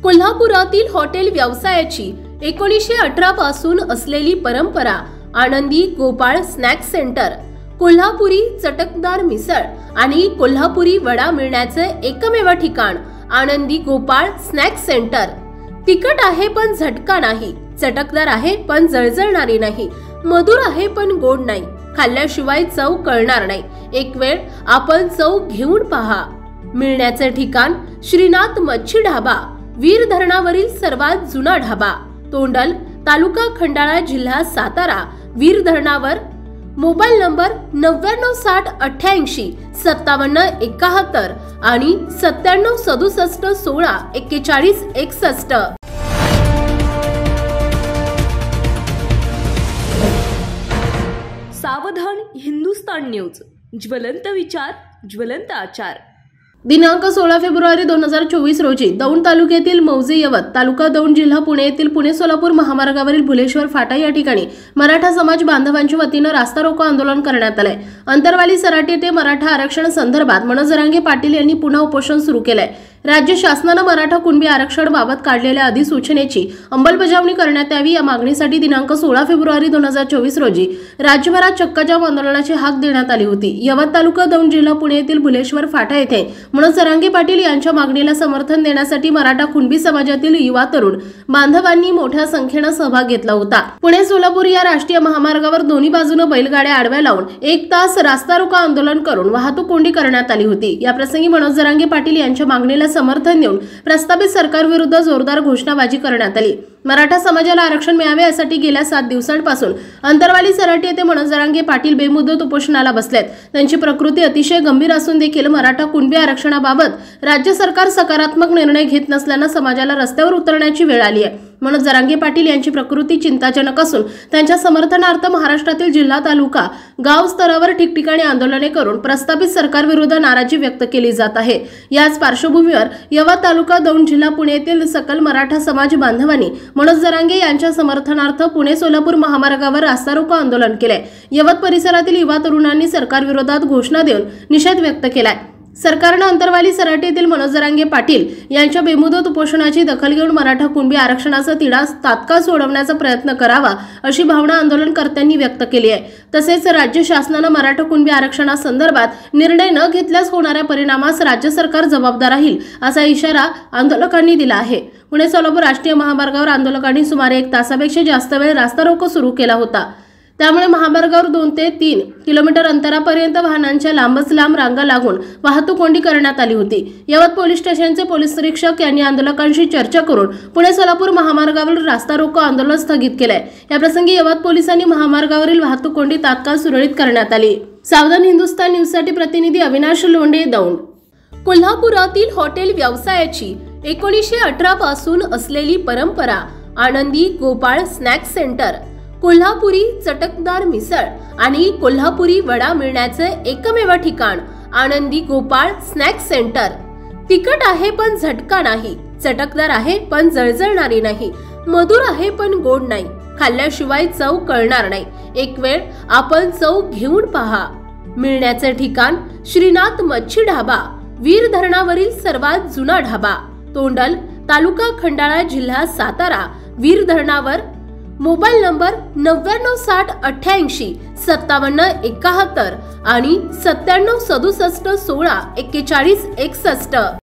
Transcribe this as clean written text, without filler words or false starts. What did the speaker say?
कोल्हापुरातील हॉटेल व्यवसायाची 1918 पासून असलेली परंपरा आनंदी गोपाळ स्नॅक सेंटर, कोल्हापुरी चटकदार मिसळ आणि कोल्हापुरी वडा मिळण्याचे एकमेव ठिकाण आनंदी गोपाळ स्नॅक सेंटर। तिखट आहे पण झटका नाही, चटकदार आहे पण जळजळणारी नाही, मधुर आहे पण गोड नाही, खाल्ल्याशिवाय चव कळणार नाही। एक वेळ आपण चव घेऊन पहा। मिळण्याचे ठिकाण श्रीनाथ मच्छी ढाबा, वीर धरणावरील सर्वात जुना ढाबा, तोंडल, तालुका खंडाळा, जिल्हा सातारा। वीर धरणावर। मोबाईल नंबर 9960885771 आणि 9767164161। सावधान हिंदुस्तान न्यूज, ज्वलंत विचार, ज्वलंत आचार। दिनांक 16 फेब्रुवारी 2024 रोजी दौंड तालुक्यातील मौजे यवत, तालुका दौंड, जिल्हा पुणे येथील पुणे-सोलापूर महामार्गावरील भुलेश्वर फाटा या ठिकाणी मराठा समाज बांधवांच्या वतीने रास्ता रोको आंदोलन करण्यात आले। अंतरवाली सराटी येथे मराठा आरक्षण संदर्भात मनोज जरांगे पाटील यांनी पुन्हा उपोषण सुरू केले। राज्य शासनाने मराठा कुणबी आरक्षण बाबत काढलेल्या अधिसूचनेची अंमलबजावणी करण्यात यावी या मागणीसाठी दिनांक 16 फेब्रुवारी 2024 रोजी राज्यभरात चक्काजाम आंदोलनाची हाक देण्यात आली होती। यवत, तालुका दौंड, जिल्हा पुणे येथील भुलेश्वर फाटा येथे मनोज जरांगे पाटील यांच्या मागणीला समर्थन देण्यासाठी मराठा कुणबी समाजातील युवा तरुण बांधवांनी मोठ्या संख्येने सहभाग घेतला होता। पुणे-सोलापूर या राष्ट्रीय महामार्गावर दोन्ही बाजूने बैलगाड्या आडव्या लावून 1 तास रास्ता रोको आंदोलन करून वाहतूक कोंडी करण्यात आली होती। या प्रसंगी मनोज जरांगे पाटील यांच्या मागणीला समर्थन देऊन प्रस्तावित सरकारविरुद्ध जोरदार घोषणाबाजी करण्यात आली। मराठा समाजाला आरक्षण मिळावे यासाठी गेल्या 7 दिवसांपासून अंतरवाली सराटी येथे मनोज जरांगे पाटील बेमुदत उपोषणाला बसलेत। त्यांची प्रकृती अतिशय गंभीर असून देखील मराठा कुणबी आरक्षणाबाबत राज्य सरकार सकारात्मक निर्णय घेत नसल्याने समाजाला रस्त्यावर उतरण्याची वेळ आली आहे। मनोज जरांगे पाटील यांची प्रकृती चिंताजनक असून त्यांच्या समर्थनार्थ महाराष्ट्रातील जिल्हा, तालुका, गाव स्तरावर ठिकठिकाणी आंदोलने करून प्रस्तावित सरकारविरुद्ध नाराजी व्यक्त केली जात आहे। याच पार्श्वभूमीवर यवत, तालुका दौंड, जिल्हा पुणे येथील सकल मराठा समाज बांधवांनी मनोज जरांगे यांच्या समर्थनार्थ पुणे-सोलापूर महामार्गावर रास्ता रोको आंदोलन केले। यवत परिसरातील युवा तरुणांनी सरकारविरोधात घोषणा देऊन निषेध व्यक्त केलाय। सरकारने अंतरवाली सराटी येथील मनोज जरांगे पाटील यांच्या बेमुदत उपोषणाची दखल घेऊन मराठा कुणबी आरक्षणाचा तिढा तात्काळ सोडवण्याचा प्रयत्न करावा अशी भावना आंदोलनकर्त्यांनी व्यक्त केली आहे। तसेच राज्य शासनाने मराठा कुणबी आरक्षणासंदर्भात निर्णय न घेतल्यास होणाऱ्या परिणामास राज्य सरकार जबाबदार राहील असा इशारा आंदोलकांनी दिला आहे। पुणे-सोलापूर राष्ट्रीय महामार्गावर आंदोलकांनी सुमारे 1 तासापेक्षा जास्त वेळ रास्ता रोको सुरू केला होता। त्यामुळे महामार्गावर 2 ते 3 किलोमीटर अंतरापर्यंत वाहनांच्या लांबच लांब रांगा लागून वाहतूक कोंडी करण्यात आली होती। यवत पोलीस स्टेशनचे पोलीस निरीक्षक यांनी आंदोलकांशी चर्चा करून पुणे-सोलापूर महामार्गावरील रास्ता रोको आंदोलन स्थगित केले। या प्रसंगी यवत पोलिसांनी महामार्गावरील वाहतूक कोंडी तात्काळ सुरळीत करण्यात आली। सावधान हिंदुस्तान न्यूजसाठी प्रतिनिधी अविनाश लोंढे, दौंड। कोल्हापुरातील हॉटेल व्यवसायाची 1918 पासून असलेली परंपरा आनंदी गोपाळ स्नॅक सेंटर, कोल्हापुरी चटकदार मिसळ आणि कोल्हापुरी वडा मिळण्याचे एकमेव ठिकाण आनंदी गोपाळ स्नॅक सेंटर। तिखट आहे पण झटका नाही, चटकदार आहे पण जळजळणारी नाही, मधुर आहे पण गोड नाही, खाल्ल्याशिवाय चव कळणार नाही। एक वेळ आपण चव घेऊन पहा। मिळण्याचे ठिकाण श्रीनाथ मच्छी ढाबा, वीर धरणावरील सर्वात जुना ढाबा, तोंडल, तालुका खंडाळा, जिल्हा सातारा। वीर धरणावर। मोबाईल नंबर 9960885771 आणि 9767164161।